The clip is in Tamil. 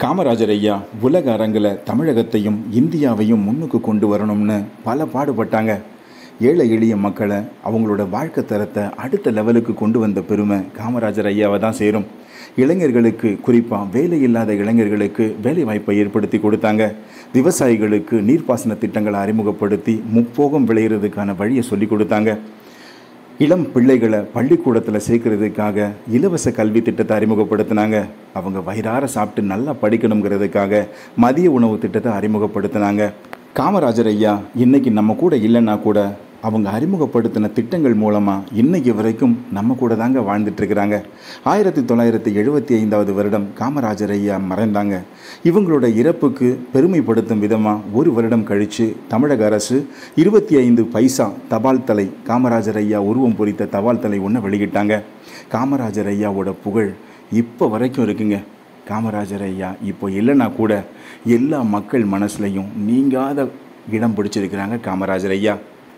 காமராஜர் ஐயா உலக அரங்கில் தமிழகத்தையும் இந்தியாவையும் முன்னுக்கு கொண்டு வரணும்னு பல பாடுபட்டாங்க. ஏழை எளிய மக்களை அவங்களோட வாழ்க்கை தரத்தை அடுத்த லெவலுக்கு கொண்டு வந்த பெருமை காமராஜர் ஐயாவை தான் சேரும். இளைஞர்களுக்கு, குறிப்பாக வேலை இல்லாத இளைஞர்களுக்கு வேலை வாய்ப்பை ஏற்படுத்தி கொடுத்தாங்க. விவசாயிகளுக்கு நீர்ப்பாசன திட்டங்களை அறிமுகப்படுத்தி முப்போகம் விளையிறதுக்கான வழியை சொல்லி கொடுத்தாங்க. இளம் பிள்ளைகளை பள்ளிக்கூடத்தில் சேர்க்கறதுக்காக இலவச கல்வி திட்டத்தை அறிமுகப்படுத்தினாங்க. அவங்க வயிறார சாப்பிட்டு நல்லா படிக்கணுங்கிறதுக்காக மதிய உணவு திட்டத்தை அறிமுகப்படுத்தினாங்க. காமராஜர் ஐயா இன்னைக்கு நம்ம கூட இல்லைன்னா கூட அவங்க அறிமுகப்படுத்தின திட்டங்கள் மூலமாக இன்னைக்கு வரைக்கும் நம்ம கூட தாங்க வாழ்ந்துட்டுருக்கிறாங்க. 1975 வருடம் காமராஜர் ஐயா மறைந்தாங்க. இவங்களோட இறப்புக்கு பெருமைப்படுத்தும் விதமாக ஒரு வருடம் கழித்து தமிழக அரசு 25 பைசா தபால் தலை, காமராஜர் ஐயா உருவம் பொறித்த தபால் தலை ஒன்று வெளியிட்டாங்க. காமராஜர் ஐயாவோட புகழ் இப்போ வரைக்கும் இருக்குங்க. காமராஜர் ஐயா இப்போ இல்லைன்னா கூட எல்லா மக்கள் மனசுலையும் நீங்காத இடம் பிடிச்சிருக்கிறாங்க காமராஜர் ஐயா.